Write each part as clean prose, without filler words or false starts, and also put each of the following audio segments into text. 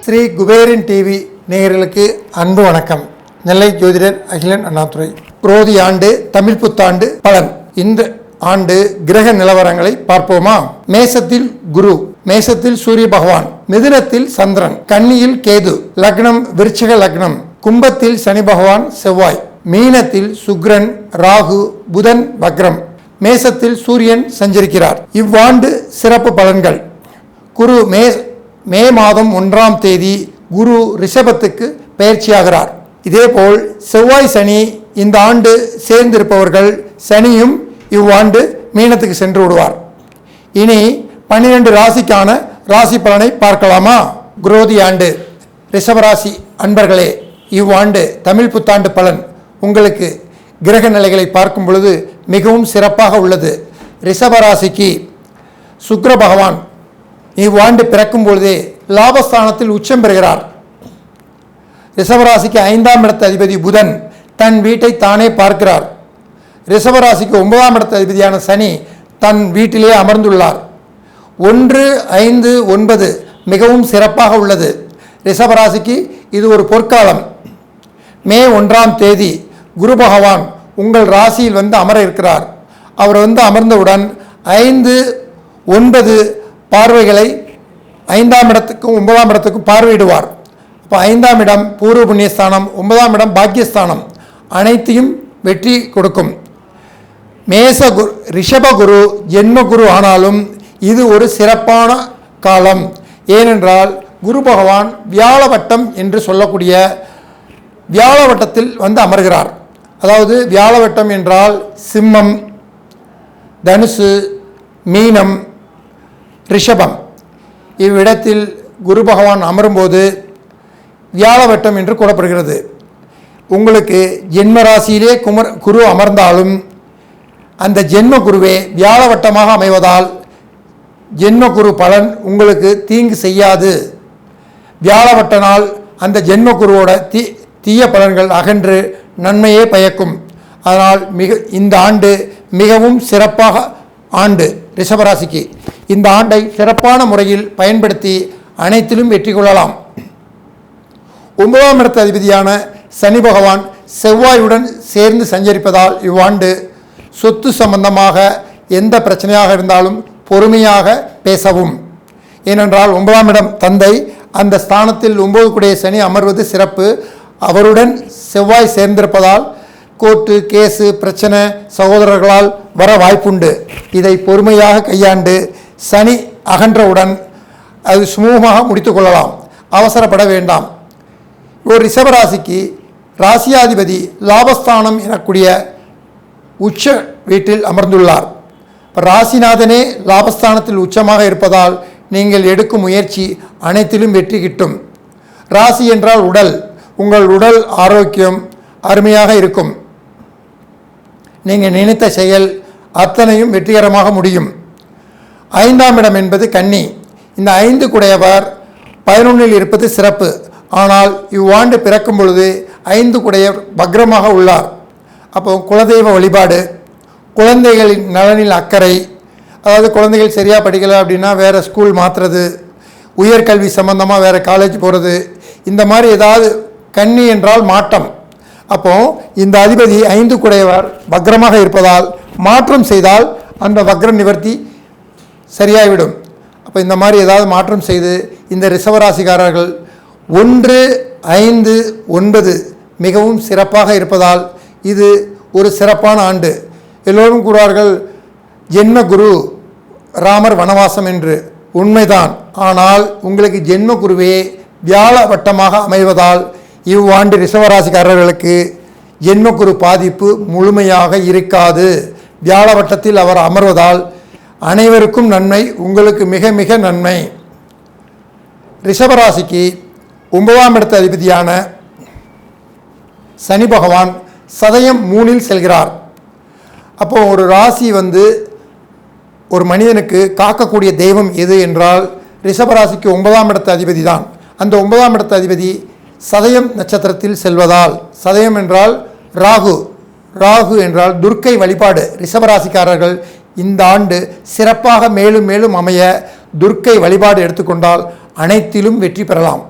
Sri Kuberan TV நேயர்களுக்கு அன்பு வணக்கம். நெல்லை ஜோதிடர் அகிலன் அண்ணாதுரை. குரோதி ஆண்டு தமிழ் புத்தாண்டு பலன். இந்த ஆண்டு கிரக நிலவரங்களை பார்ப்போமா? மேசத்தில் குரு, மேசத்தில் சூரிய பகவான், மிதுனத்தில் சந்திரன், கன்னியில் கேது, லக்னம் விருச்சிக லக்னம், கும்பத்தில் சனி பகவான் செவ்வாய், மீனத்தில் சுக்கிரன், ராகு, புதன் வக்ரம், மேசத்தில் சூரியன் சஞ்சரிக்கிறார். இவ்வாண்டு சிறப்பு பலன்கள். குரு மே மாதம் 1ஆம் தேதி குரு ரிஷபத்துக்கு பயிற்சியாகிறார். இதேபோல் செவ்வாய் சனி இந்த ஆண்டு சேர்ந்திருப்பவர்கள் சனியும் இவ்வாண்டு மீனத்துக்கு சென்று விடுவார். இனி 12 ராசிக்கான ராசி பலனை பார்க்கலாமா? குரோதி ஆண்டு ரிஷபராசி அன்பர்களே, இவ்வாண்டு தமிழ் புத்தாண்டு பலன் உங்களுக்கு கிரக நிலைகளை பார்க்கும் பொழுது மிகவும் சிறப்பாக உள்ளது. ரிஷபராசிக்கு சுக்கிர பகவான் இவ்வாண்டு பிறக்கும் பொழுதே லாபஸ்தானத்தில் உச்சம் பெறுகிறார். ரிஷபராசிக்கு 5ஆம் இடத்து அதிபதி புதன் தன் வீட்டை தானே பார்க்கிறார். ரிஷபராசிக்கு 9ஆம் இடத்து அதிபதியான சனி தன் வீட்டிலே அமர்ந்துள்ளார். 1, 5, 9 மிகவும் சிறப்பாக உள்ளது. ரிஷபராசிக்கு இது ஒரு பொற்காலம். மே 1ஆம் தேதி குரு பகவான் உங்கள் ராசியில் அமர இருக்கிறார். அவர் அமர்ந்தவுடன் 5, 9 பார்வைகளை 5ஆம் இடத்துக்கும் 9ஆம் இடத்துக்கும் பார்வையிடுவார். அப்போ 5ஆம் இடம் பூர்வ புண்ணியஸ்தானம், 9ஆம் இடம் பாக்கியஸ்தானம், அனைத்தையும் வெற்றி கொடுக்கும். ரிஷபகுரு ஜென்மகுரு ஆனாலும் இது ஒரு சிறப்பான காலம். ஏனென்றால் குரு பகவான் வியாழவட்டம் என்று சொல்லக்கூடிய வியாழவட்டத்தில் அமர்கிறார். அதாவது வியாழவட்டம் என்றால் சிம்மம், தனுசு, மீனம், ரிஷபம். இவ்விடத்தில் குரு பகவான் அமரும்போது வியாழவட்டம் என்று கூறப்படுகிறது. உங்களுக்கு ஜென்மராசியிலே குரு அமர்ந்தாலும் அந்த ஜென்ம குருவே வியாழவட்டமாக அமைவதால் ஜென்ம குரு பலன் உங்களுக்கு தீங்கு செய்யாது. வியாழவட்டனால் அந்த ஜென்ம குருவோட தீய பலன்கள் அகன்று நன்மையே பயக்கும். அதனால் இந்த ஆண்டு மிகவும் சிறப்பாக ஆண்டு ரிஷபராசிக்கு. இந்த ஆண்டை சிறப்பான முறையில் பயன்படுத்தி அனைத்திலும் வெற்றி கொள்ளலாம். 9ஆம் இடத்து அதிபதியான சனி பகவான் செவ்வாயுடன் சேர்ந்து சஞ்சரிப்பதால் இவ்வாண்டு சொத்து சம்பந்தமாக எந்த பிரச்சனையாக இருந்தாலும் பொறுமையாக பேசவும். ஏனென்றால் 9ஆம் இடம் தந்தை, அந்த ஸ்தானத்தில் 9 கூடிய சனி அமர்வது சிறப்பு. அவருடன் செவ்வாய் சேர்ந்திருப்பதால் கோர்ட்டு கேஸு பிரச்சனை சகோதரர்களால் வர வாய்ப்புண்டு. இதை பொறுமையாக கையாண்டு சனி அகன்றவுடன் அது சுமூகமாக முடித்து கொள்ளலாம். அவசரப்பட வேண்டாம். ஒரு ரிஷபராசிக்கு ராசியாதிபதி லாபஸ்தானம் எனக்கூடிய உச்ச வீட்டில் அமர்ந்துள்ளார். ராசிநாதனே லாபஸ்தானத்தில் உச்சமாக இருப்பதால் நீங்கள் எடுக்கும் முயற்சி அனைத்திலும் வெற்றி கிட்டும். ராசி என்றால் உடல். உங்கள் உடல் ஆரோக்கியம் அருமையாக இருக்கும். நீங்கள் நினைத்த செயல் அத்தனையும் வெற்றிகரமாக முடியும். 5ஆம் இடம் என்பது கன்னி. இந்த 5 குடையவர் 11இல் இருப்பது சிறப்பு. ஆனால் இவ்வாண்டு பிறக்கும் பொழுது 5 குடையவர் வக்ரமாக உள்ளார். அப்போ குலதெய்வ வழிபாடு, குழந்தைகளின் நலனில் அக்கறை, அதாவது குழந்தைகள் சரியாக படிக்கலை அப்படின்னா வேறு ஸ்கூல் மாற்றுறது, உயர்கல்வி சம்பந்தமாக வேறு காலேஜ் போகிறது, இந்த மாதிரி ஏதாவது கன்னி என்றால் மாற்றம். அப்போது இந்த அதிபதி 5 குடையவர் வக்ரமாக இருப்பதால் மாற்றம் செய்தால் அந்த வக்ர நிவர்த்தி சரியாகிவிடும். அப்போ இந்த மாதிரி ஏதாவது மாற்றம் செய்து இந்த ரிஷபராசிக்காரர்கள் 1, 5, 9 மிகவும் சிறப்பாக இருப்பதால் இது ஒரு சிறப்பான ஆண்டு. எல்லோரும் கூறுவார்கள் ஜென்ம குரு ராமர் வனவாசம் என்று. உண்மைதான். ஆனால் உங்களுக்கு ஜென்ம குருவே வியாழ வட்டமாக அமைவதால் இவ்வாண்டு ரிஷபராசிக்காரர்களுக்கு ஜென்மகுரு பாதிப்பு முழுமையாக இருக்காது. வியாழவட்டத்தில் அவர் அமர்வதால் அனைவருக்கும் நன்மை, உங்களுக்கு மிக மிக நன்மை. ரிஷபராசிக்கு 9ஆம் இடத்து அதிபதியான சனி பகவான் சதயம் 3இல் செல்கிறார். அப்போது ஒரு ராசி ஒரு மனிதனுக்கு காக்கக்கூடிய தெய்வம் எது என்றால் ரிஷபராசிக்கு 9ஆம் இடத்து அதிபதி தான். அந்த 9ஆம் இடத்து அதிபதி சதயம் நட்சத்திரத்தில் செல்வதால், சதயம் என்றால் ராகு, ராகு என்றால் துர்க்கை வழிபாடு ரிஷபராசிக்காரர்கள் இந்த ஆண்டு சிறப்பாக மேலும் மேலும் அமைய துர்க்கை வழிபாடு எடுத்துக்கொண்டால் அனைத்திலும் வெற்றி பெறலாம்.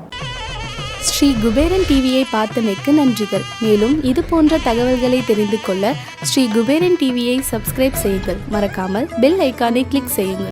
ஸ்ரீ குபேரன் டிவியை பார்த்தமைக்கு நன்றிகள். மேலும் இது போன்ற தகவல்களை தெரிந்து கொள்ள ஸ்ரீ குபேரன் டிவியை சப்ஸ்கிரைப் செய்யுங்கள். மறக்காமல் பெல் ஐக்கானை கிளிக் செய்யுங்கள்.